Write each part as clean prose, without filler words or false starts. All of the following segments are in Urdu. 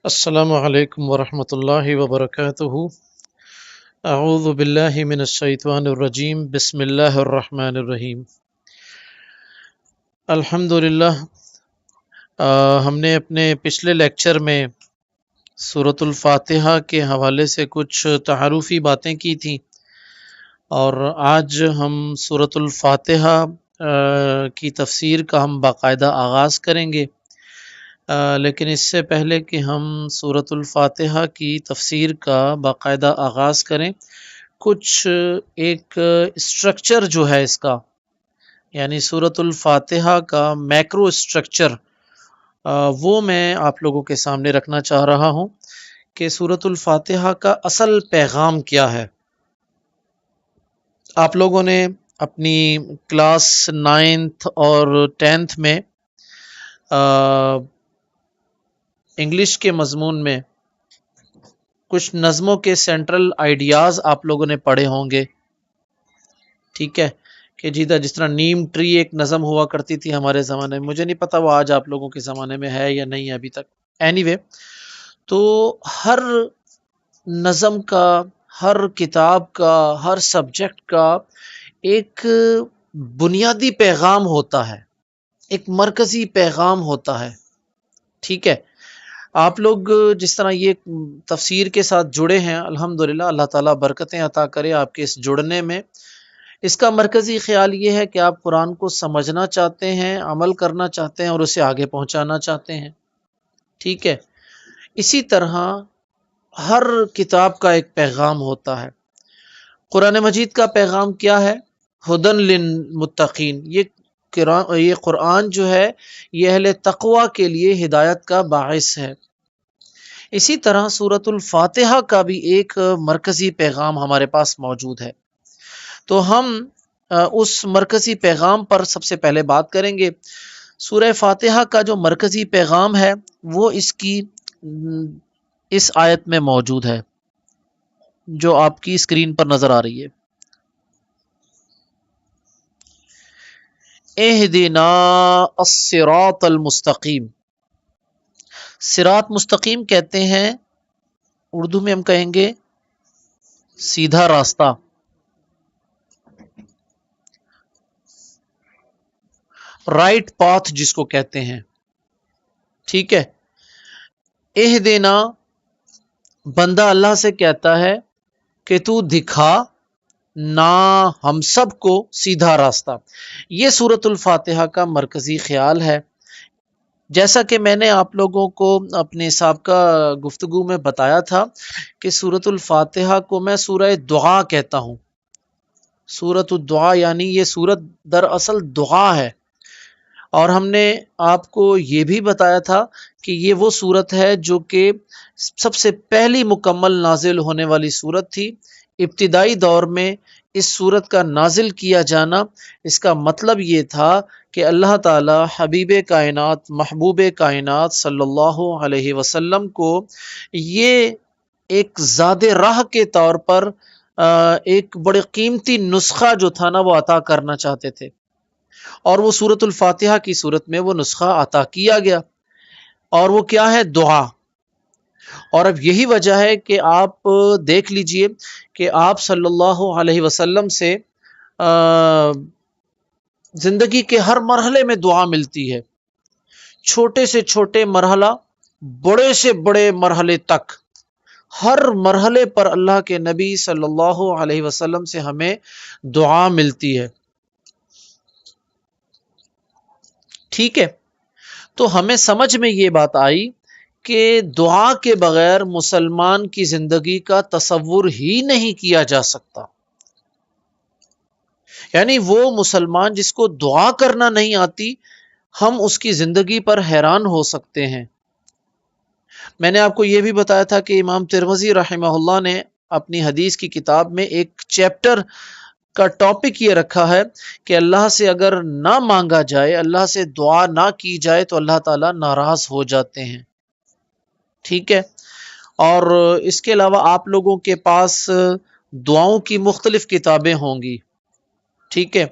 السلام علیکم ورحمۃ اللہ وبرکاتہ۔ اعوذ باللہ من الشیطان الرجیم، بسم اللہ الرحمن الرحیم۔ الحمدللہ، ہم نے اپنے پچھلے لیکچر میں سورۃ الفاتحہ کے حوالے سے کچھ تعارفی باتیں کی تھیں، اور آج ہم سورۃ الفاتحہ کی تفسیر کا ہم باقاعدہ آغاز کریں گے۔ لیکن اس سے پہلے کہ ہم سورۃ الفاتحہ کی تفسیر کا باقاعدہ آغاز کریں، کچھ ایک اسٹرکچر جو ہے اس کا، یعنی سورۃ الفاتحہ کا میکرو اسٹرکچر، وہ میں آپ لوگوں کے سامنے رکھنا چاہ رہا ہوں کہ سورۃ الفاتحہ کا اصل پیغام کیا ہے۔ آپ لوگوں نے اپنی کلاس 9th اور 10th میں انگلش کے مضمون میں کچھ نظموں کے سینٹرل آئیڈیاز آپ لوگوں نے پڑھے ہوں گے، ٹھیک ہے، کہ جس طرح نیم ٹری ایک نظم ہوا کرتی تھی ہمارے زمانے میں، مجھے نہیں پتا وہ آج آپ لوگوں کے زمانے میں ہے یا نہیں ابھی تک، اینی وے، تو ہر نظم کا، ہر کتاب کا، ہر سبجیکٹ کا ایک بنیادی پیغام ہوتا ہے، ایک مرکزی پیغام ہوتا ہے، ٹھیک ہے۔ آپ لوگ جس طرح یہ تفسیر کے ساتھ جڑے ہیں، الحمدللہ، اللہ تعالیٰ برکتیں عطا کرے آپ کے اس جڑنے میں۔ اس کا مرکزی خیال یہ ہے کہ آپ قرآن کو سمجھنا چاہتے ہیں، عمل کرنا چاہتے ہیں اور اسے آگے پہنچانا چاہتے ہیں، ٹھیک ہے۔ اسی طرح ہر کتاب کا ایک پیغام ہوتا ہے۔ قرآن مجید کا پیغام کیا ہے؟ ہدن للمتقین، یہ قرآن جو ہے یہ اہل تقوی کے لیے ہدایت کا باعث ہے۔ اسی طرح سورۃ الفاتحہ کا بھی ایک مرکزی پیغام ہمارے پاس موجود ہے، تو ہم اس مرکزی پیغام پر سب سے پہلے بات کریں گے۔ سورہ فاتحہ کا جو مرکزی پیغام ہے وہ اس آیت میں موجود ہے جو آپ کی اسکرین پر نظر آ رہی ہے۔ اہدنا الصراط المستقیم، صراط مستقیم کہتے ہیں، اردو میں ہم کہیں گے سیدھا راستہ، رائٹ پاتھ جس کو کہتے ہیں، ٹھیک ہے۔ اہدنا، بندہ اللہ سے کہتا ہے کہ تو دکھا نا ہم سب کو سیدھا راستہ۔ یہ سورۃ الفاتحہ کا مرکزی خیال ہے۔ جیسا کہ میں نے آپ لوگوں کو اپنے سابقہ گفتگو میں بتایا تھا کہ سورۃ الفاتحہ کو میں سورہ دعا کہتا ہوں، سورۃ الدعا، یعنی یہ سورت دراصل دعا ہے۔ اور ہم نے آپ کو یہ بھی بتایا تھا کہ یہ وہ سورت ہے جو کہ سب سے پہلی مکمل نازل ہونے والی سورت تھی۔ ابتدائی دور میں اس سورت کا نازل کیا جانا، اس کا مطلب یہ تھا کہ اللہ تعالی حبیب کائنات، محبوب کائنات صلی اللہ علیہ وسلم کو یہ ایک زاد راہ کے طور پر ایک بڑے قیمتی نسخہ جو تھا نا وہ عطا کرنا چاہتے تھے، اور وہ سورۃ الفاتحہ کی صورت میں وہ نسخہ عطا کیا گیا، اور وہ کیا ہے؟ دعا۔ اور اب یہی وجہ ہے کہ آپ دیکھ لیجئے کہ آپ صلی اللہ علیہ وسلم سے زندگی کے ہر مرحلے میں دعا ملتی ہے، چھوٹے سے چھوٹے مرحلہ، بڑے سے بڑے مرحلے تک، ہر مرحلے پر اللہ کے نبی صلی اللہ علیہ وسلم سے ہمیں دعا ملتی ہے، ٹھیک ہے۔ تو ہمیں سمجھ میں یہ بات آئی کہ دعا کے بغیر مسلمان کی زندگی کا تصور ہی نہیں کیا جا سکتا، یعنی وہ مسلمان جس کو دعا کرنا نہیں آتی، ہم اس کی زندگی پر حیران ہو سکتے ہیں۔ میں نے آپ کو یہ بھی بتایا تھا کہ امام ترمذی رحمہ اللہ نے اپنی حدیث کی کتاب میں ایک چیپٹر کا ٹاپک یہ رکھا ہے کہ اللہ سے اگر نہ مانگا جائے، اللہ سے دعا نہ کی جائے تو اللہ تعالیٰ ناراض ہو جاتے ہیں، ٹھیک ہے۔ اور اس کے علاوہ آپ لوگوں کے پاس دعاؤں کی مختلف کتابیں ہوں گی، ٹھیک ہے۔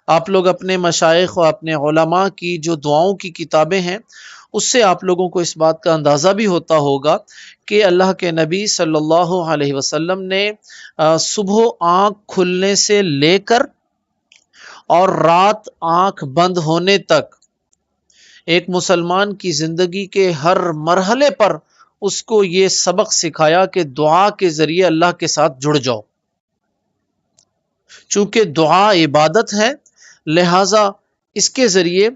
آپ لوگ اپنے مشائخ اور اپنے علماء کی جو دعاؤں کی کتابیں ہیں اس سے آپ لوگوں کو اس بات کا اندازہ بھی ہوتا ہوگا کہ اللہ کے نبی صلی اللہ علیہ وسلم نے صبح آنکھ کھلنے سے لے کر اور رات آنکھ بند ہونے تک ایک مسلمان کی زندگی کے ہر مرحلے پر اس کو یہ سبق سکھایا کہ دعا کے ذریعے اللہ کے ساتھ جڑ جاؤ. چونکہ دعا عبادت ہے، لہٰذا اس کے ذریعے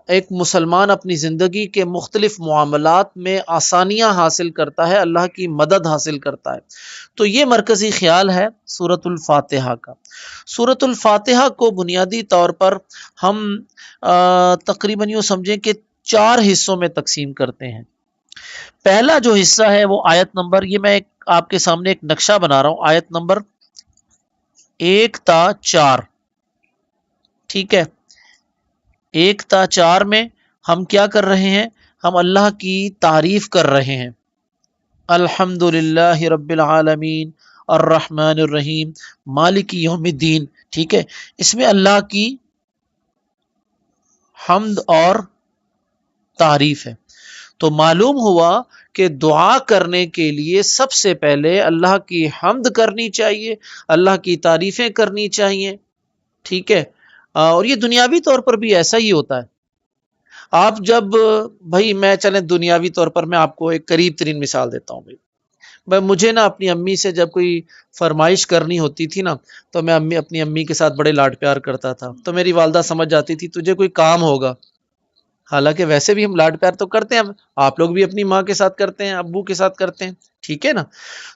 ایک مسلمان اپنی زندگی کے مختلف معاملات میں آسانیاں حاصل کرتا ہے، اللہ کی مدد حاصل کرتا ہے. تو یہ مرکزی خیال ہے سورۃ الفاتحہ کا. سورۃ الفاتحہ کو بنیادی طور پر ہم تقریباً یوں سمجھیں کہ 4 حصوں میں تقسیم کرتے ہیں. پہلا جو حصہ ہے وہ آیت نمبر، یہ میں آپ کے سامنے ایک نقشہ بنا رہا ہوں، آیت نمبر 1 تا 4. ٹھیک ہے، 1 تا 4 میں ہم کیا کر رہے ہیں؟ ہم اللہ کی تعریف کر رہے ہیں. الحمد للہ رب العالمین الرحمن الرحیم مالک یوم الدین. ٹھیک ہے، اس میں اللہ کی حمد اور تعریف ہے. تو معلوم ہوا کہ دعا کرنے کے لیے سب سے پہلے اللہ کی حمد کرنی چاہیے، اللہ کی تعریفیں کرنی چاہیے. ٹھیک ہے، اور یہ دنیاوی طور پر بھی ایسا ہی ہوتا ہے. آپ جب بھائی میں چلیں دنیاوی طور پر میں آپ کو ایک قریب ترین مثال دیتا ہوں. بھائی مجھے نا اپنی امی سے جب کوئی فرمائش کرنی ہوتی تھی نا تو میں اپنی امی کے ساتھ بڑے لاڈ پیار کرتا تھا. تو میری والدہ سمجھ جاتی تھی تجھے کوئی کام ہوگا. حالانکہ ویسے بھی ہم لاڈ پیار تو کرتے ہیں، آپ لوگ بھی اپنی ماں کے ساتھ کرتے ہیں، ابو کے ساتھ کرتے ہیں. ٹھیک ہے نا.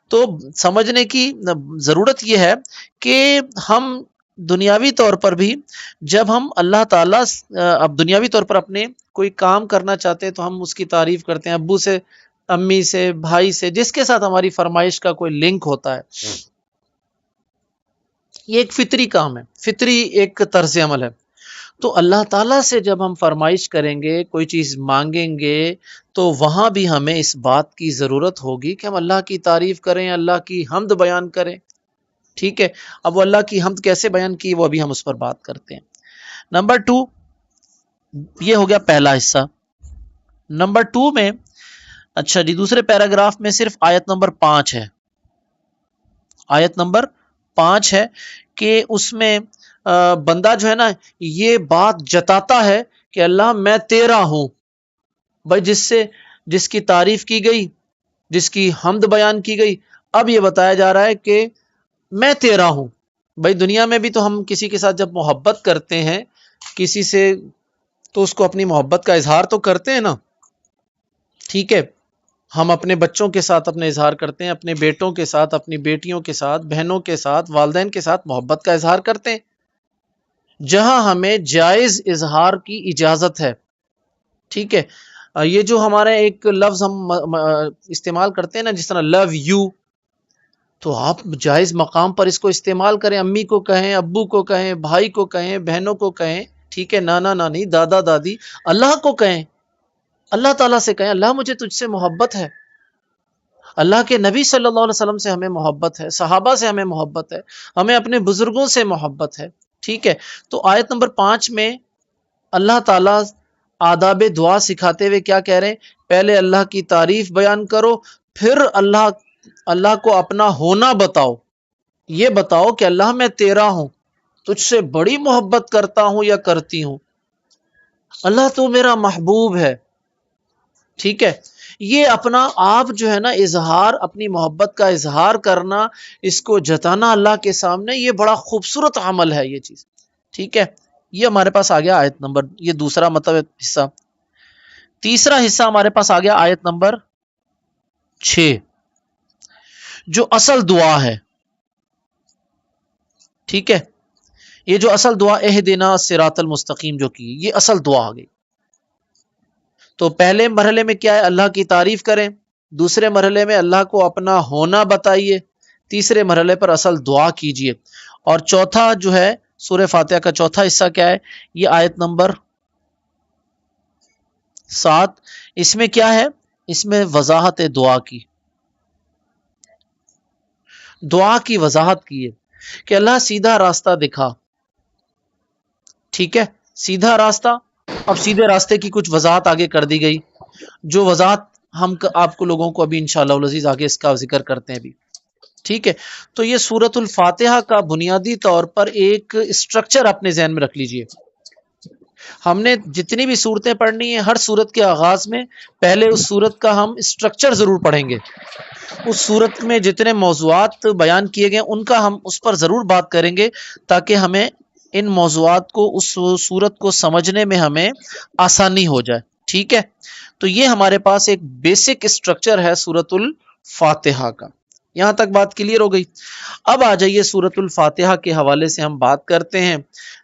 تو سمجھنے کی ضرورت یہ ہے کہ ہم دنیاوی طور پر بھی جب ہم اللہ تعالیٰ اب دنیاوی طور پر اپنے کوئی کام کرنا چاہتے ہیں تو ہم اس کی تعریف کرتے ہیں، ابو سے، امی سے، بھائی سے، جس کے ساتھ ہماری فرمائش کا کوئی لنک ہوتا ہے. یہ ایک فطری کام ہے، فطری ایک طرز عمل ہے. تو اللہ تعالیٰ سے جب ہم فرمائش کریں گے، کوئی چیز مانگیں گے، تو وہاں بھی ہمیں اس بات کی ضرورت ہوگی کہ ہم اللہ کی تعریف کریں، اللہ کی حمد بیان کریں. ٹھیک ہے، اب وہ اللہ کی حمد کیسے بیان کی وہ ابھی ہم اس پر بات کرتے ہیں. نمبر 2، یہ ہو گیا پہلا حصہ. نمبر 2 میں اچھا جی دوسرے پیراگراف میں صرف آیت نمبر 5 ہے. آیت نمبر 5 ہے کہ اس میں بندہ جو ہے نا یہ بات جتاتا ہے کہ اللہ میں تیرا ہوں. بھائی جس کی تعریف کی گئی، جس کی حمد بیان کی گئی، اب یہ بتایا جا رہا ہے کہ میں تیرا ہوں. بھائی دنیا میں بھی تو ہم کسی کے ساتھ جب محبت کرتے ہیں کسی سے تو اس کو اپنی محبت کا اظہار تو کرتے ہیں نا. ٹھیک ہے، ہم اپنے بچوں کے ساتھ اپنے اظہار کرتے ہیں، اپنے بیٹوں کے ساتھ، اپنی بیٹیوں کے ساتھ، بہنوں کے ساتھ، والدین کے ساتھ محبت کا اظہار کرتے ہیں جہاں ہمیں جائز اظہار کی اجازت ہے. ٹھیک ہے، یہ جو ہمارے ایک لفظ ہم استعمال کرتے ہیں نا جس طرح لو یو، تو آپ جائز مقام پر اس کو استعمال کریں، امی کو کہیں، ابو کو کہیں، بھائی کو کہیں، بہنوں کو کہیں. ٹھیک ہے، نانا نانی، دادا دادی، اللہ کو کہیں، اللہ تعالیٰ سے کہیں اللہ مجھے تجھ سے محبت ہے. اللہ کے نبی صلی اللہ علیہ وسلم سے ہمیں محبت ہے، صحابہ سے ہمیں محبت ہے، ہمیں اپنے بزرگوں سے محبت ہے. ٹھیک ہے، تو آیت نمبر 5 میں اللہ تعالیٰ آداب دعا سکھاتے ہوئے کیا کہہ رہے ہیں؟ پہلے اللہ کی تعریف بیان کرو، پھر اللہ کو اپنا ہونا بتاؤ. یہ بتاؤ کہ اللہ میں تیرا ہوں، تجھ سے بڑی محبت کرتا ہوں یا کرتی ہوں، اللہ تو میرا محبوب ہے. ٹھیک ہے، یہ اپنا آپ جو ہے نا اظہار، اپنی محبت کا اظہار کرنا، اس کو جتانا اللہ کے سامنے، یہ بڑا خوبصورت عمل ہے یہ چیز. ٹھیک ہے، یہ ہمارے پاس آ گیا آیت نمبر، یہ دوسرا مطلب حصہ. تیسرا حصہ ہمارے پاس آ گیا آیت نمبر 6 جو اصل دعا ہے. ٹھیک ہے، یہ جو اصل دعا اہدنا الصراط المستقیم جو کی، یہ اصل دعا آ گئی. تو پہلے مرحلے میں کیا ہے؟ اللہ کی تعریف کریں، دوسرے مرحلے میں اللہ کو اپنا ہونا بتائیے، تیسرے مرحلے پر اصل دعا کیجئے. اور چوتھا جو ہے سورہ فاتحہ کا چوتھا حصہ کیا ہے؟ یہ آیت نمبر 7. اس میں کیا ہے؟ اس میں وضاحت دعا کی، دعا کی وضاحت کی ہے کہ اللہ سیدھا راستہ دکھا. ٹھیک ہے، سیدھا راستہ. اب سیدھے راستے کی کچھ وضاحت آگے کر دی گئی جو وضاحت ہم آپ کو لوگوں کو ابھی انشاءاللہ العزیز آگے اس کا ذکر کرتے ہیں ابھی. ٹھیک ہے، تو یہ سورۃ الفاتحہ کا بنیادی طور پر ایک اسٹرکچر اپنے ذہن میں رکھ لیجئے. ہم نے جتنی بھی صورتیں پڑھنی ہیں، ہر صورت کے آغاز میں پہلے اس صورت کا ہم اسٹرکچر ضرور پڑھیں گے. اس صورت میں جتنے موضوعات بیان کیے گئے ان کا ہم اس پر ضرور بات کریں گے، تاکہ ہمیں ان موضوعات کو، اس صورت کو سمجھنے میں ہمیں آسانی ہو جائے. ٹھیک ہے، تو یہ ہمارے پاس ایک بیسک اسٹرکچر ہے سورۃ الفاتحہ کا. یہاں تک بات کلیئر ہو گئی. اب آ جائیے سورۃ الفاتحہ کے حوالے سے ہم بات کرتے ہیں.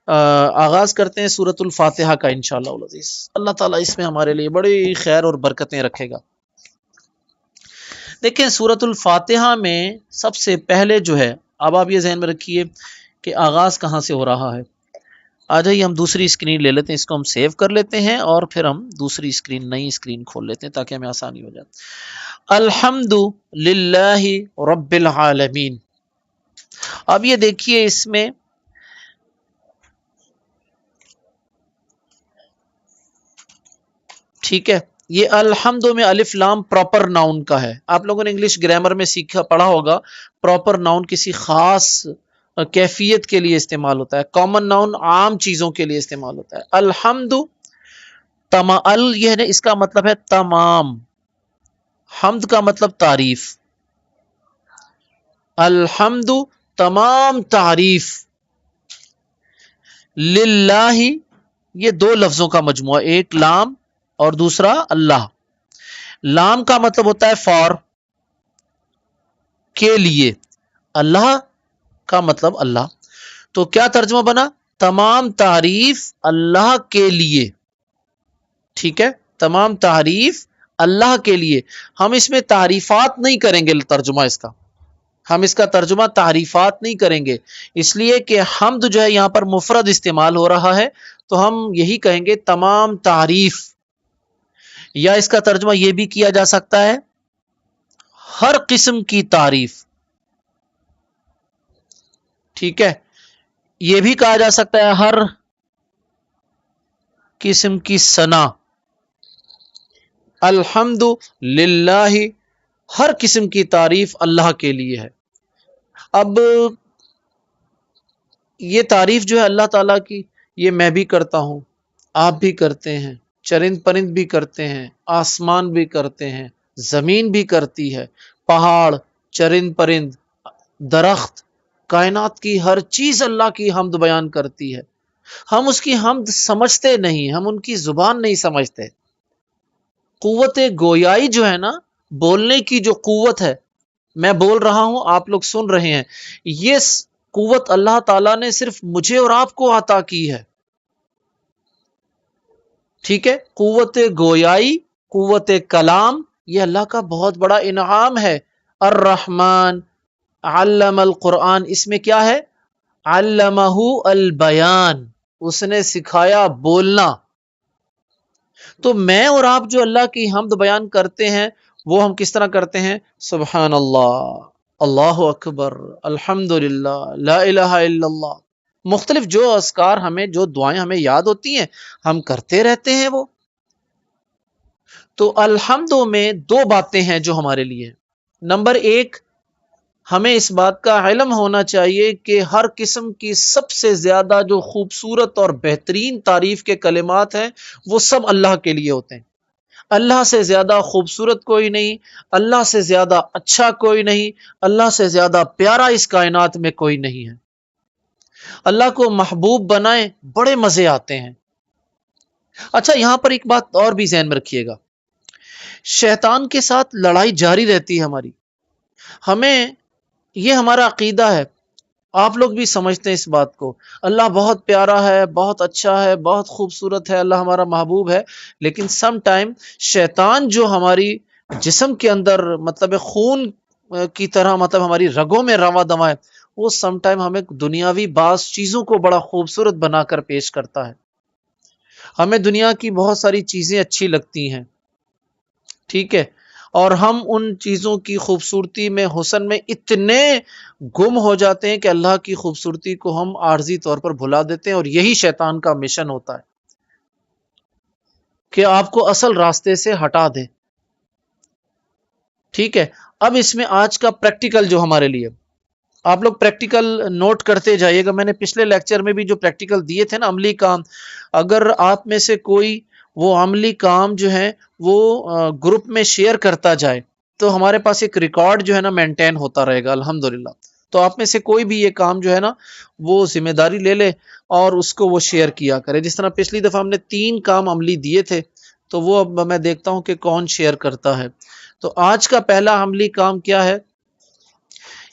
آغاز کرتے ہیں سورۃ الفاتحہ کا انشاءاللہ العزیز. اللہ تعالیٰ اس میں ہمارے لیے بڑی خیر اور برکتیں رکھے گا. دیکھیں سورۃ الفاتحہ میں سب سے پہلے جو ہے، اب آپ یہ ذہن میں رکھیے کہ آغاز کہاں سے ہو رہا ہے. آ جائیے ہم دوسری اسکرین لے لیتے ہیں، اس کو ہم سیو کر لیتے ہیں اور پھر ہم دوسری اسکرین، نئی اسکرین کھول لیتے ہیں تاکہ ہمیں آسانی ہو جائے. الحمد للہ رب العالمین. اب یہ دیکھیے اس میں ٹھیک ہے، یہ الحمد میں الف لام پراپر ناؤن کا ہے. آپ لوگوں نے انگلش گرامر میں سیکھا پڑھا ہوگا، پراپر ناؤن کسی خاص کیفیت کے لیے استعمال ہوتا ہے، کامن ناؤن عام چیزوں کے لیے استعمال ہوتا ہے. الحمد یہ اس کا مطلب ہے تمام، حمد کا مطلب تعریف. الحمد تمام تعریف، للہ یہ دو لفظوں کا مجموعہ، ایک لام اور دوسرا اللہ. لام کا مطلب ہوتا ہے فار، کے لیے. اللہ کا مطلب اللہ. تو کیا ترجمہ بنا؟ تمام تعریف اللہ کے لیے. ٹھیک ہے، تمام تعریف اللہ کے لیے. ہم اس میں تعریفات نہیں کریں گے، ترجمہ اس کا ہم اس کا ترجمہ تعریفات نہیں کریں گے، اس لیے کہ حمد جو ہے یہاں پر مفرد استعمال ہو رہا ہے، تو ہم یہی کہیں گے تمام تعریف. یا اس کا ترجمہ یہ بھی کیا جا سکتا ہے ہر قسم کی تعریف. ٹھیک ہے، یہ بھی کہا جا سکتا ہے ہر قسم کی ثنا. الحمد للہ ہر قسم کی تعریف اللہ کے لیے ہے. اب یہ تعریف جو ہے اللہ تعالیٰ کی، یہ میں بھی کرتا ہوں، آپ بھی کرتے ہیں، چرند پرند بھی کرتے ہیں، آسمان بھی کرتے ہیں، زمین بھی کرتی ہے، پہاڑ، چرند پرند، درخت، کائنات کی ہر چیز اللہ کی حمد بیان کرتی ہے. ہم اس کی حمد سمجھتے نہیں، ہم ان کی زبان نہیں سمجھتے. قوت گویائی جو ہے نا، بولنے کی جو قوت ہے، میں بول رہا ہوں آپ لوگ سن رہے ہیں، یہ قوت اللہ تعالیٰ نے صرف مجھے اور آپ کو عطا کی ہے. ٹھیک ہے، قوت گویائی، قوت کلام، یہ اللہ کا بہت بڑا انعام ہے. الرحمن علم القرآن، اس میں کیا ہے؟ علمہ البیان، اس نے سکھایا بولنا. تو میں اور آپ جو اللہ کی حمد بیان کرتے ہیں، وہ ہم کس طرح کرتے ہیں؟ سبحان اللہ، اللہ اکبر، الحمد للہ، لا الہ الا اللہ. مختلف جو اذکار ہمیں، جو دعائیں ہمیں یاد ہوتی ہیں، ہم کرتے رہتے ہیں وہ. تو الحمد میں دو باتیں ہیں جو ہمارے لیے. نمبر ایک، ہمیں اس بات کا علم ہونا چاہیے کہ ہر قسم کی سب سے زیادہ جو خوبصورت اور بہترین تعریف کے کلمات ہیں، وہ سب اللہ کے لیے ہوتے ہیں. اللہ سے زیادہ خوبصورت کوئی نہیں، اللہ سے زیادہ اچھا کوئی نہیں، اللہ سے زیادہ پیارا اس کائنات میں کوئی نہیں ہے. اللہ کو محبوب بنائیں، بڑے مزے آتے ہیں. اچھا، یہاں پر ایک بات اور بھی ذہن میں رکھیے گا، شیطان کے ساتھ لڑائی جاری رہتی ہے ہماری. ہمیں یہ ہمارا عقیدہ ہے، آپ لوگ بھی سمجھتے ہیں اس بات کو، اللہ بہت پیارا ہے، بہت اچھا ہے، بہت خوبصورت ہے، اللہ ہمارا محبوب ہے. لیکن سم ٹائم شیطان جو ہماری جسم کے اندر مطلب خون کی طرح مطلب ہماری رگوں میں رواں دواں ہے، وہ سم ٹائم ہمیں دنیاوی بعض چیزوں کو بڑا خوبصورت بنا کر پیش کرتا ہے. ہمیں دنیا کی بہت ساری چیزیں اچھی لگتی ہیں، ٹھیک ہے، اور ہم ان چیزوں کی خوبصورتی میں، حسن میں اتنے گم ہو جاتے ہیں کہ اللہ کی خوبصورتی کو ہم عارضی طور پر بھلا دیتے ہیں، اور یہی شیطان کا مشن ہوتا ہے. کہ آپ کو اصل راستے سے ہٹا دے. ٹھیک ہے. اب اس میں آج کا پریکٹیکل جو ہمارے لیے، آپ لوگ پریکٹیکل نوٹ کرتے جائیے گا. میں نے پچھلے لیکچر میں بھی جو پریکٹیکل دیے تھے نا، عملی کام، اگر آپ میں سے کوئی وہ عملی کام جو ہے وہ گروپ میں شیئر کرتا جائے تو ہمارے پاس ایک ریکارڈ جو ہے نا مینٹین ہوتا رہے گا الحمدللہ. تو آپ میں سے کوئی بھی یہ کام جو ہے نا وہ ذمہ داری لے لے اور اس کو وہ شیئر کیا کرے. جس طرح پچھلی دفعہ ہم نے 3 کام عملی دیے تھے، تو وہ اب میں دیکھتا ہوں کہ کون شیئر کرتا ہے. تو آج کا پہلا عملی کام کیا ہے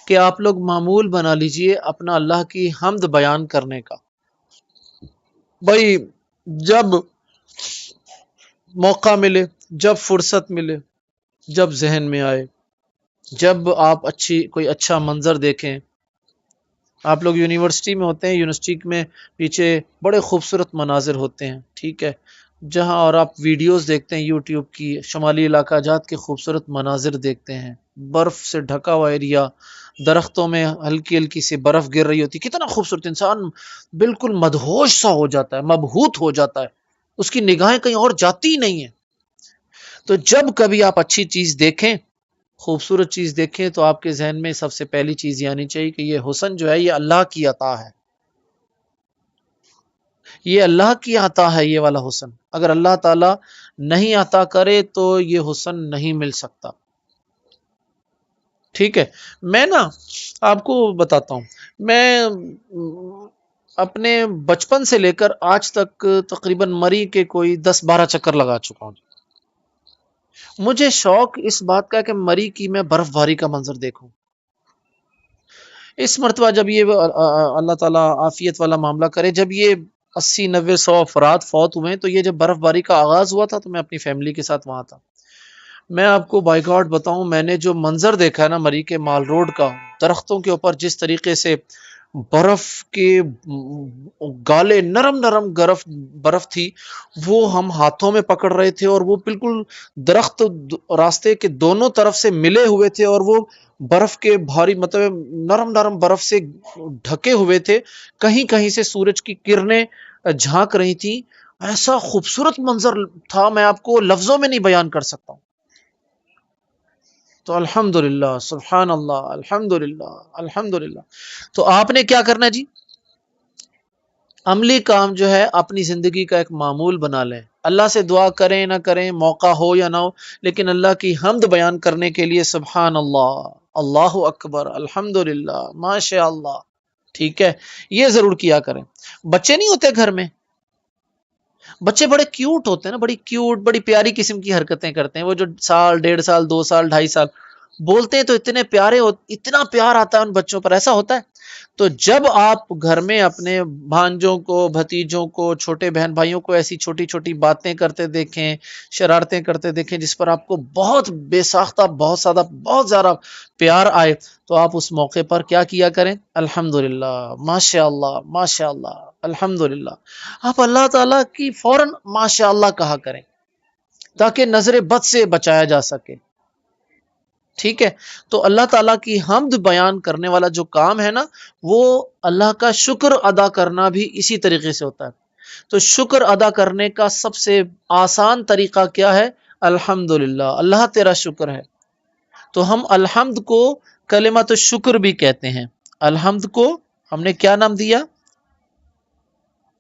کہ آپ لوگ معمول بنا لیجئے اپنا اللہ کی حمد بیان کرنے کا. بھائی جب موقع ملے، جب فرصت ملے، جب ذہن میں آئے، جب آپ کوئی اچھا منظر دیکھیں. آپ لوگ یونیورسٹی میں ہوتے ہیں، یونیورسٹی میں پیچھے بڑے خوبصورت مناظر ہوتے ہیں، ٹھیک ہے، جہاں اور آپ ویڈیوز دیکھتے ہیں یوٹیوب کی، شمالی علاقہ جات کے خوبصورت مناظر دیکھتے ہیں، برف سے ڈھکا ہوا ایریا، درختوں میں ہلکی ہلکی سی برف گر رہی ہوتی، کتنا خوبصورت، انسان بالکل مدہوش سا ہو جاتا ہے، مبہوت ہو جاتا ہے، اس کی نگاہیں کہیں اور جاتی ہی نہیں ہیں. تو جب کبھی آپ اچھی چیز دیکھیں، خوبصورت چیز دیکھیں، تو آپ کے ذہن میں سب سے پہلی چیز یہ آنی چاہیے کہ یہ حسن جو ہے یہ اللہ کی عطا ہے، یہ اللہ کی عطا ہے یہ والا حسن. اگر اللہ تعالی نہیں عطا کرے تو یہ حسن نہیں مل سکتا. ٹھیک ہے. میں نا آپ کو بتاتا ہوں، میں اپنے بچپن سے لے کر آج تک تقریباً مری کے کوئی 10-12 چکر لگا چکا ہوں. مجھے شوق اس بات کا کہ مری کی میں برف باری کا منظر دیکھوں. اس مرتبہ جب یہ اللہ تعالیٰ عافیت والا معاملہ کرے، جب یہ 80-90-100 افراد فوت ہوئے تو یہ جب برف باری کا آغاز ہوا تھا تو میں اپنی فیملی کے ساتھ وہاں تھا. میں آپ کو بائی گاڈ بتاؤں، میں نے جو منظر دیکھا ہے نا مری کے مال روڈ کا، درختوں کے اوپر جس طریقے سے برف کے گالے نرم نرم برف تھی، وہ ہم ہاتھوں میں پکڑ رہے تھے، اور وہ بالکل درخت راستے کے دونوں طرف سے ملے ہوئے تھے، اور وہ برف کے بھاری مطلب نرم نرم برف سے ڈھکے ہوئے تھے. کہیں کہیں سے سورج کی کرنیں جھانک رہی تھی. ایسا خوبصورت منظر تھا، میں آپ کو لفظوں میں نہیں بیان کر سکتا ہوں. تو الحمدللہ، سبحان اللہ، الحمدللہ، الحمدللہ. تو آپ نے کیا کرنا جی؟ عملی کام جو ہے اپنی زندگی کا ایک معمول بنا لیں. اللہ سے دعا کریں نہ کریں، موقع ہو یا نہ ہو، لیکن اللہ کی حمد بیان کرنے کے لیے سبحان اللہ، اللہ اکبر، الحمدللہ، ماشاء اللہ، ٹھیک ہے، یہ ضرور کیا کریں. بچے نہیں ہوتے گھر میں، بچے بڑے کیوٹ ہوتے ہیں نا، بڑی کیوٹ، بڑی پیاری قسم کی حرکتیں کرتے ہیں. وہ جو 1 سال 1.5 سال 2 سال 2.5 سال بولتے ہیں تو اتنے پیارے اتنا پیار آتا ہے ان بچوں پر. ایسا ہوتا ہے. تو جب آپ گھر میں اپنے بھانجوں کو، بھتیجوں کو، چھوٹے بہن بھائیوں کو ایسی چھوٹی چھوٹی باتیں کرتے دیکھیں، شرارتیں کرتے دیکھیں جس پر آپ کو بہت بے ساختہ، بہت زیادہ پیار آئے، تو آپ اس موقع پر کیا کریں؟ الحمدللہ، ماشاء اللہ، ماشاء اللہ، الحمدللہ. آپ اللہ تعالیٰ کی فوراً ماشاء اللہ کہا کریں تاکہ نظر بد سے بچایا جا سکے. ٹھیک ہے. تو اللہ تعالیٰ کی حمد بیان کرنے والا جو کام ہے نا، وہ اللہ کا شکر ادا کرنا بھی اسی طریقے سے ہوتا ہے. تو شکر ادا کرنے کا سب سے آسان طریقہ کیا ہے؟ الحمدللہ، اللہ تیرا شکر ہے. تو ہم الحمد کو کلمۃ الشکر بھی کہتے ہیں. الحمد کو ہم نے کیا نام دیا؟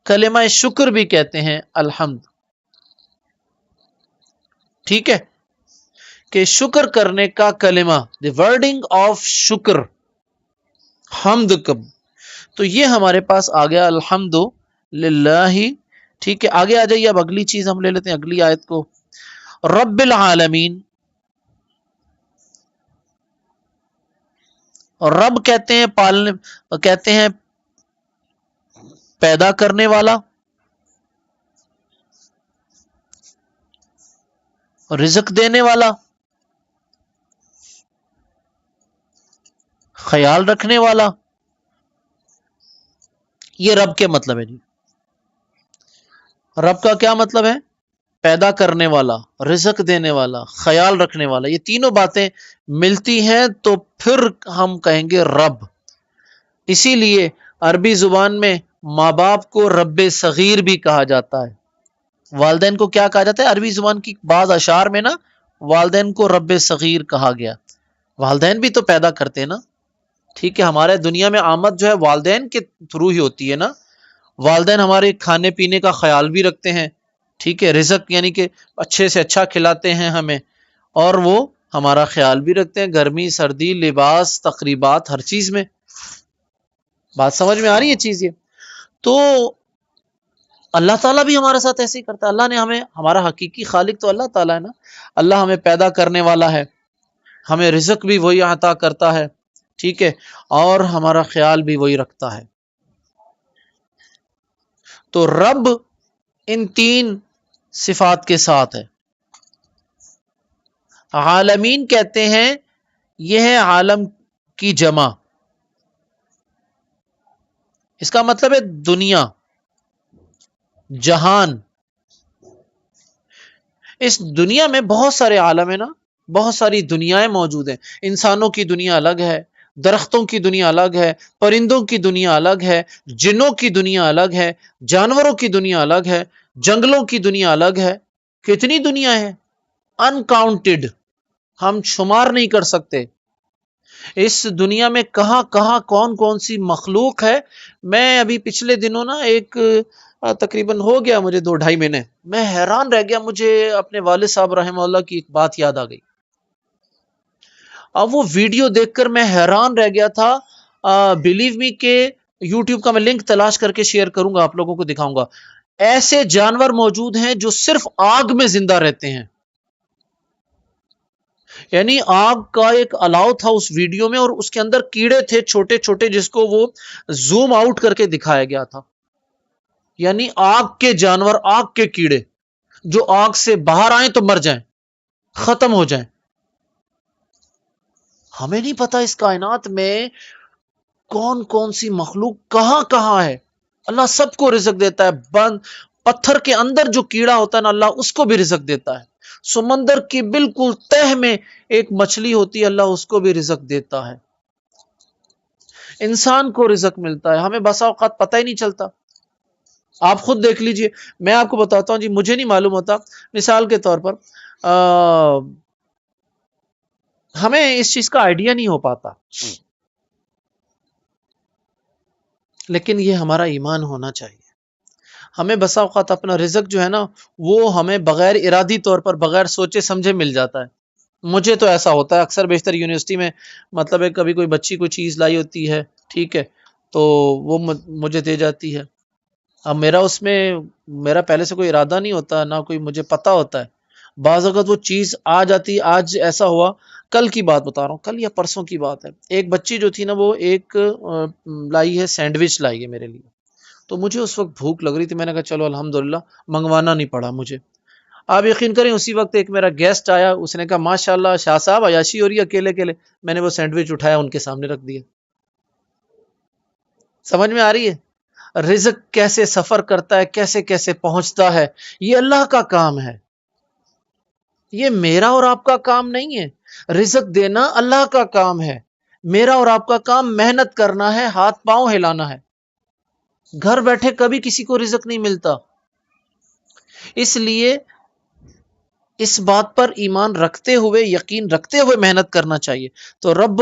کلمہ شکر بھی کہتے ہیں الحمد. ٹھیک ہے، کہ شکر کرنے کا کلمہ، دی ورڈنگ آف شکر، حمد کب. تو یہ ہمارے پاس آ گیا الحمد للہ. ٹھیک ہے، آگے آ جائیے. اب اگلی چیز ہم لے لیتے ہیں، اگلی آیت کو. رب العالمین، رب کہتے ہیں پالنے، کہتے ہیں پیدا کرنے والا، رزق دینے والا، خیال رکھنے والا. یہ رب کے مطلب ہے جی. رب کا کیا مطلب ہے؟ پیدا کرنے والا، رزق دینے والا، خیال رکھنے والا. یہ تینوں باتیں ملتی ہیں تو پھر ہم کہیں گے رب. اسی لیے عربی زبان میں ماں باپ کو رب صغیر بھی کہا جاتا ہے. والدین کو کیا کہا جاتا ہے؟ عربی زبان کی بعض اشعار میں نا والدین کو رب صغیر کہا گیا. والدین بھی تو پیدا کرتے ہیں نا. ٹھیک ہے، ہمارے دنیا میں آمد جو ہے والدین کے تھرو ہی ہوتی ہے نا. والدین ہمارے کھانے پینے کا خیال بھی رکھتے ہیں. ٹھیک ہے، رزق یعنی کہ اچھے سے اچھا کھلاتے ہیں ہمیں، اور وہ ہمارا خیال بھی رکھتے ہیں گرمی سردی لباس تقریبات ہر چیز میں. بات سمجھ میں آ رہی ہے چیز یہ؟ تو اللہ تعالیٰ بھی ہمارے ساتھ ایسے ہی کرتا ہے. اللہ نے ہمیں، ہمارا حقیقی خالق تو اللہ تعالیٰ ہے نا. اللہ ہمیں پیدا کرنے والا ہے، ہمیں رزق بھی وہی عطا کرتا ہے. ٹھیک ہے، اور ہمارا خیال بھی وہی رکھتا ہے. تو رب ان تین صفات کے ساتھ ہے. عالمین کہتے ہیں یہ ہے عالم کی جمع. اس کا مطلب ہے دنیا، جہان. اس دنیا میں بہت سارے عالم ہیں نا، بہت ساری دنیایں موجود ہیں. انسانوں کی دنیا الگ ہے، درختوں کی دنیا الگ ہے، پرندوں کی دنیا الگ ہے، جنوں کی دنیا الگ ہے، جانوروں کی دنیا الگ ہے، جنگلوں کی دنیا الگ ہے. کتنی دنیا ہے، انکاؤنٹڈ، ہم شمار نہیں کر سکتے. اس دنیا میں کہاں کہاں کون کون سی مخلوق ہے. میں ابھی پچھلے دنوں نا ایک تقریباً ہو گیا مجھے 2-2.5 مہینے، میں حیران رہ گیا. مجھے اپنے والد صاحب رحمہ اللہ کی ایک بات یاد آ گئی. اب وہ ویڈیو دیکھ کر میں حیران رہ گیا تھا. بلیو می کہ یوٹیوب کا میں لنک تلاش کر کے شیئر کروں گا، آپ لوگوں کو دکھاؤں گا. ایسے جانور موجود ہیں جو صرف آگ میں زندہ رہتے ہیں. یعنی آگ کا ایک الاؤ تھا اس ویڈیو میں، اور اس کے اندر کیڑے تھے چھوٹے چھوٹے جس کو وہ زوم آؤٹ کر کے دکھایا گیا تھا. یعنی آگ کے جانور، آگ کے کیڑے جو آگ سے باہر آئیں تو مر جائیں، ختم ہو جائیں. ہمیں نہیں پتا اس کائنات میں کون کون سی مخلوق کہاں کہاں ہے. اللہ سب کو رزق دیتا ہے. بند پتھر کے اندر جو کیڑا ہوتا ہے نا، اللہ اس کو بھی رزق دیتا ہے. سمندر کی بالکل تہ میں ایک مچھلی ہوتی ہے، اللہ اس کو بھی رزق دیتا ہے. انسان کو رزق ملتا ہے، ہمیں بسا اوقات پتہ ہی نہیں چلتا. آپ خود دیکھ لیجئے. میں آپ کو بتاتا ہوں جی، مجھے نہیں معلوم ہوتا. مثال کے طور پر ہمیں اس چیز کا آئیڈیا نہیں ہو پاتا، لیکن یہ ہمارا ایمان ہونا چاہیے. ہمیں بسا اوقات اپنا رزق جو ہے نا، وہ ہمیں بغیر ارادی طور پر بغیر سوچے سمجھے مل جاتا ہے. مجھے تو ایسا ہوتا ہے اکثر بیشتر یونیورسٹی میں، مطلب ہے کبھی کوئی بچی کوئی چیز لائی ہوتی ہے، ٹھیک ہے، تو وہ مجھے دے جاتی ہے. اب میرا پہلے سے کوئی ارادہ نہیں ہوتا، نہ کوئی مجھے پتا ہوتا ہے. بعض اوقات وہ چیز آ جاتی. آج ایسا ہوا، کل کی بات بتا رہا ہوں، کل یا پرسوں کی بات ہے. ایک بچی جو تھی نا، وہ ایک لائی ہے، سینڈوچ لائی ہے میرے لیے. تو مجھے اس وقت بھوک لگ رہی تھی، میں نے کہا چلو الحمدللہ منگوانا نہیں پڑا مجھے. آپ یقین کریں اسی وقت ایک میرا گیسٹ آیا، اس نے کہا ماشاءاللہ شاہ صاحب عیاشی ہو رہی ہے اکیلے اکیلے. میں نے وہ سینڈوچ اٹھایا ان کے سامنے رکھ دیا. سمجھ میں آ رہی ہے رزق کیسے سفر کرتا ہے، کیسے کیسے پہنچتا ہے؟ یہ اللہ کا کام ہے، یہ میرا اور آپ کا کام نہیں ہے. رزق دینا اللہ کا کام ہے، میرا اور آپ کا کام محنت کرنا ہے، ہاتھ پاؤں ہلانا ہے. گھر بیٹھے کبھی کسی کو رزق نہیں ملتا. اس لیے اس بات پر ایمان رکھتے ہوئے، یقین رکھتے ہوئے محنت کرنا چاہیے. تو رب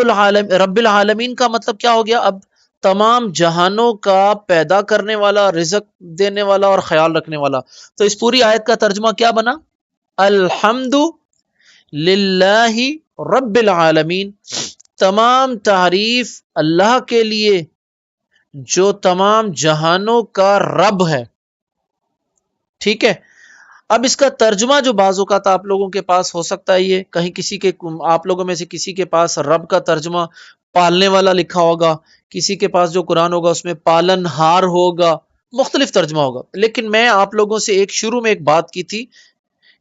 العالمین کا مطلب کیا ہو گیا؟ اب تمام جہانوں کا پیدا کرنے والا، رزق دینے والا اور خیال رکھنے والا. تو اس پوری آیت کا ترجمہ کیا بنا؟ الحمد للہ رب العالمین. تمام تعریف اللہ کے لیے جو تمام جہانوں کا رب ہے. ٹھیک ہے. اب اس کا ترجمہ جو بعض اوقات آپ لوگوں کے پاس ہو سکتا ہے، یہ کہیں آپ لوگوں میں سے کسی کے پاس رب کا ترجمہ پالنے والا لکھا ہوگا، کسی کے پاس جو قرآن ہوگا اس میں پالن ہار ہوگا، مختلف ترجمہ ہوگا. لیکن میں آپ لوگوں سے شروع میں ایک بات کی تھی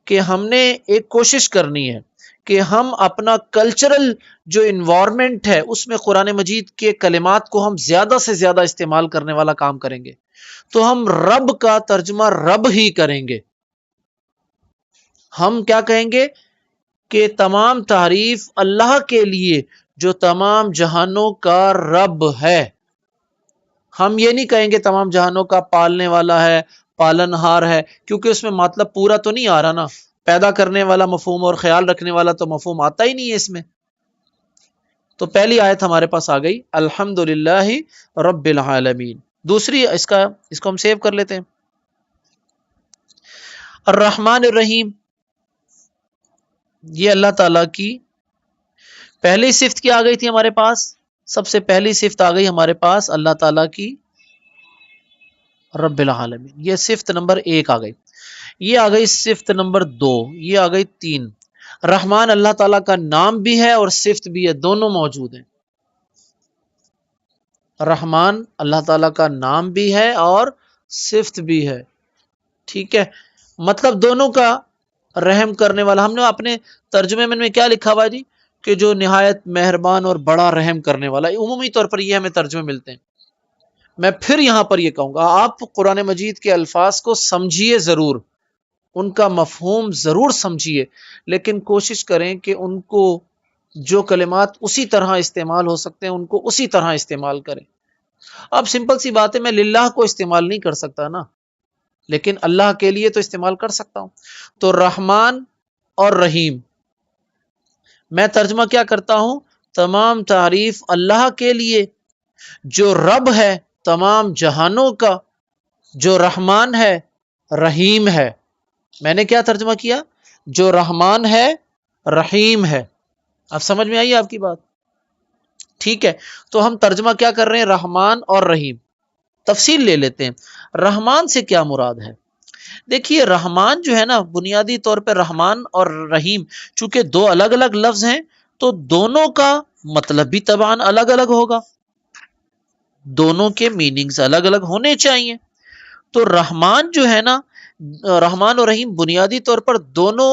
کہ ہم نے ایک کوشش کرنی ہے کہ ہم اپنا کلچرل جو انوائرمنٹ ہے اس میں قرآن مجید کے کلمات کو ہم زیادہ سے زیادہ استعمال کرنے والا کام کریں گے. تو ہم رب کا ترجمہ رب ہی کریں گے. ہم کیا کہیں گے کہ تمام تعریف اللہ کے لیے جو تمام جہانوں کا رب ہے. ہم یہ نہیں کہیں گے تمام جہانوں کا پالنے والا ہے، پالنہار ہے، کیونکہ اس میں مطلب پورا تو نہیں آ رہا نا، پیدا کرنے والا مفہوم اور خیال رکھنے والا تو مفہوم آتا ہی نہیں ہے اس میں. تو پہلی آیت ہمارے پاس آ گئی الحمدللہ رب العالمین. دوسری اس کو ہم سیو کر لیتے ہیں، الرحمن الرحیم. یہ اللہ تعالی کی پہلی صفت کیا آ گئی تھی ہمارے پاس؟ سب سے پہلی صفت آ گئی ہمارے پاس اللہ تعالی کی رب العالمین. یہ صفت نمبر 1 آ گئی. یہ آ گئی صفت نمبر 2. یہ آ گئی 3. رحمان اللہ تعالیٰ کا نام بھی ہے اور صفت بھی ہے، دونوں موجود ہیں. رحمان اللہ تعالیٰ کا نام بھی ہے اور صفت بھی ہے. ٹھیک ہے، مطلب دونوں کا رحم کرنے والا. ہم نے اپنے ترجمے میں کیا لکھا ہوا جی کہ جو نہایت مہربان اور بڑا رحم کرنے والا. عمومی طور پر یہ ہمیں ترجمے ملتے ہیں. میں پھر یہاں پر یہ کہوں گا آپ قرآن مجید کے الفاظ کو سمجھیے ضرور، ان کا مفہوم ضرور سمجھیے، لیکن کوشش کریں کہ ان کو جو کلمات اسی طرح استعمال ہو سکتے ہیں ان کو اسی طرح استعمال کریں. اب سمپل سی بات ہے، میں للہ کو استعمال نہیں کر سکتا نا، لیکن اللہ کے لیے تو استعمال کر سکتا ہوں. تو رحمان اور رحیم میں ترجمہ کیا کرتا ہوں؟ تمام تعریف اللہ کے لیے جو رب ہے تمام جہانوں کا، جو رحمان ہے رحیم ہے. میں نے کیا ترجمہ کیا؟ جو رحمان ہے رحیم ہے. اب سمجھ میں آئی آپ کی بات؟ ٹھیک ہے، تو ہم ترجمہ کیا کر رہے ہیں؟ رحمان اور رحیم. تفصیل لے لیتے ہیں. رحمان سے کیا مراد ہے؟ دیکھیے رحمان جو ہے نا، بنیادی طور پہ رحمان اور رحیم چونکہ دو الگ الگ لفظ ہیں تو دونوں کا مطلب بھی طبعاً الگ الگ ہوگا، دونوں کے میننگز الگ الگ ہونے چاہیے. تو رحمان جو ہے نا، رحمان اور رحیم بنیادی طور پر دونوں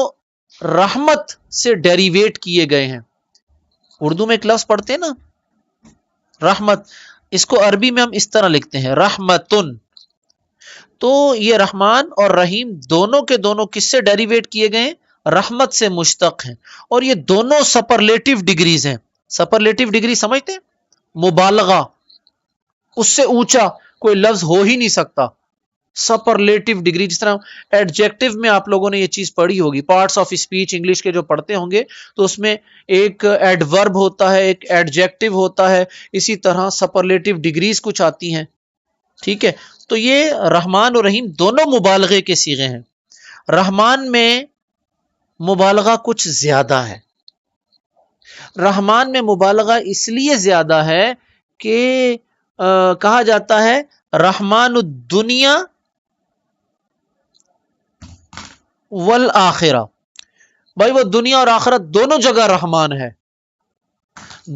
رحمت سے ڈیریویٹ کیے گئے ہیں. اردو میں ایک لفظ پڑھتے ہیں نا رحمت، اس کو عربی میں ہم اس طرح لکھتے ہیں رحمتن. تو یہ رحمان اور رحیم دونوں کے دونوں کس سے ڈیریویٹ کیے گئے ہیں؟ رحمت سے مشتق ہیں. اور یہ دونوں سپرلیٹو ڈگریز ہیں. سپرلیٹو ڈگری سمجھتے ہیں؟ مبالغہ، اس سے اونچا کوئی لفظ ہو ہی نہیں سکتا. سپرلیٹو ڈگری، جس طرح ایڈجیکٹو میں آپ لوگوں نے یہ چیز پڑھی ہوگی، پارٹس آف اسپیچ انگلش کے جو پڑھتے ہوں گے تو اس میں ایک ایڈورب ہوتا ہے، ایک ایڈجیکٹو ہوتا ہے، اسی طرح سپرلیٹو ڈگریز کچھ آتی ہیں. ٹھیک ہے، تو یہ رحمان اور رحیم دونوں مبالغے کے صیغے ہیں. رحمان میں مبالغہ کچھ زیادہ ہے. رحمان میں مبالغہ اس لیے زیادہ ہے کہ کہا جاتا ہے رحمان الدنیا والآخرہ. بھائی وہ دنیا اور آخرت دونوں جگہ رحمان ہے.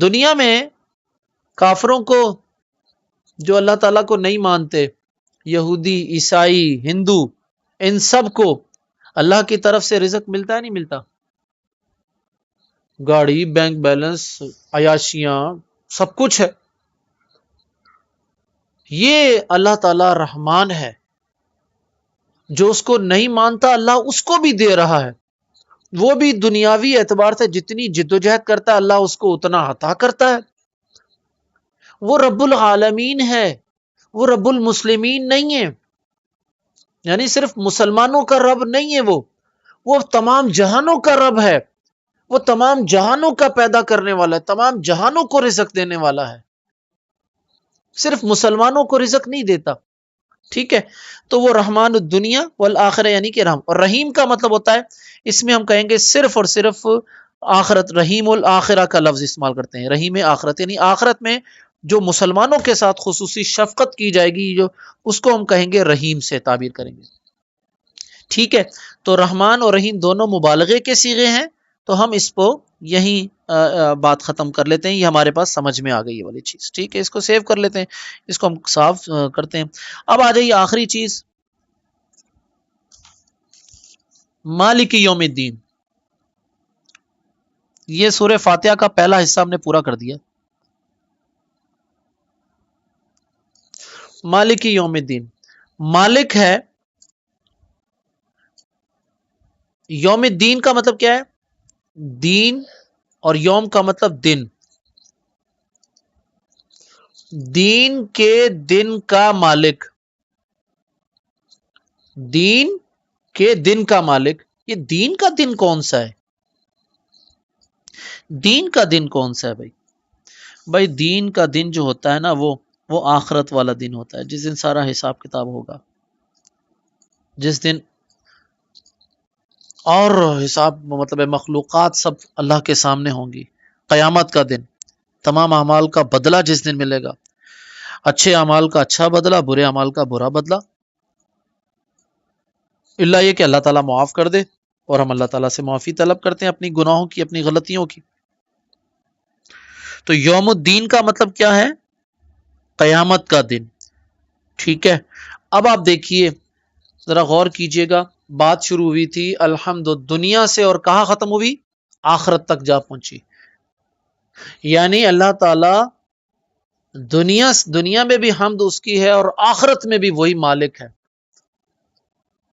دنیا میں کافروں کو، جو اللہ تعالیٰ کو نہیں مانتے، یہودی، عیسائی، ہندو، ان سب کو اللہ کی طرف سے رزق ملتا ہے نہیں ملتا؟ گاڑی، بینک بیلنس، عیاشیاں، سب کچھ ہے. یہ اللہ تعالیٰ رحمان ہے. جو اس کو نہیں مانتا اللہ اس کو بھی دے رہا ہے. وہ بھی دنیاوی اعتبار سے جتنی جدوجہد کرتا ہے اللہ اس کو اتنا عطا کرتا ہے. وہ رب العالمین ہے، وہ رب المسلمین نہیں ہے. یعنی صرف مسلمانوں کا رب نہیں ہے، وہ تمام جہانوں کا رب ہے. وہ تمام جہانوں کا پیدا کرنے والا ہے، تمام جہانوں کو رزق دینے والا ہے، صرف مسلمانوں کو رزق نہیں دیتا. ٹھیک ہے، تو وہ رحمان الدنیا والآخرہ یعنی کہ رحم. اور رحیم کا مطلب ہوتا ہے، اس میں ہم کہیں گے صرف اور صرف آخرت. رحیم الآخرہ کا لفظ استعمال کرتے ہیں، رحیم آخرت یعنی آخرت میں جو مسلمانوں کے ساتھ خصوصی شفقت کی جائے گی، جو اس کو ہم کہیں گے رحیم سے تعبیر کریں گے. ٹھیک ہے، تو رحمان اور رحیم دونوں مبالغے کے صیغے ہیں. تو ہم اس کو یہیں بات ختم کر لیتے ہیں. یہ ہمارے پاس سمجھ میں آ گئی یہ والی چیز. ٹھیک ہے، اس کو سیو کر لیتے ہیں، اس کو ہم صاف کرتے ہیں. اب آ جائیے آخری چیز، مالک یوم الدین. یہ سورہ فاتحہ کا پہلا حصہ ہم نے پورا کر دیا. مالک یوم الدین، مالک ہے. یوم الدین کا مطلب کیا ہے؟ دین، اور یوم کا مطلب دن. دین کے دن کا مالک. دین کے دن کا مالک. یہ دین کا دن کون سا ہے؟ دین کا دن کون سا ہے بھائی؟ بھائی دین کا دن جو ہوتا ہے نا وہ آخرت والا دن ہوتا ہے، جس دن سارا حساب کتاب ہوگا، جس دن اور حساب مطلب مخلوقات سب اللہ کے سامنے ہوں گی. قیامت کا دن، تمام اعمال کا بدلہ جس دن ملے گا، اچھے اعمال کا اچھا بدلہ، برے اعمال کا برا بدلہ، اللہ یہ کہ اللہ تعالیٰ معاف کر دے، اور ہم اللہ تعالیٰ سے معافی طلب کرتے ہیں اپنی گناہوں کی، اپنی غلطیوں کی. تو یوم الدین کا مطلب کیا ہے؟ قیامت کا دن. ٹھیک ہے، اب آپ دیکھیے ذرا غور کیجئے گا، بات شروع ہوئی تھی الحمد دنیا سے، اور کہاں ختم ہوئی؟ آخرت تک جا پہنچی. یعنی اللہ تعالی دنیا میں بھی حمد اس کی ہے، اور آخرت میں بھی وہی مالک ہے.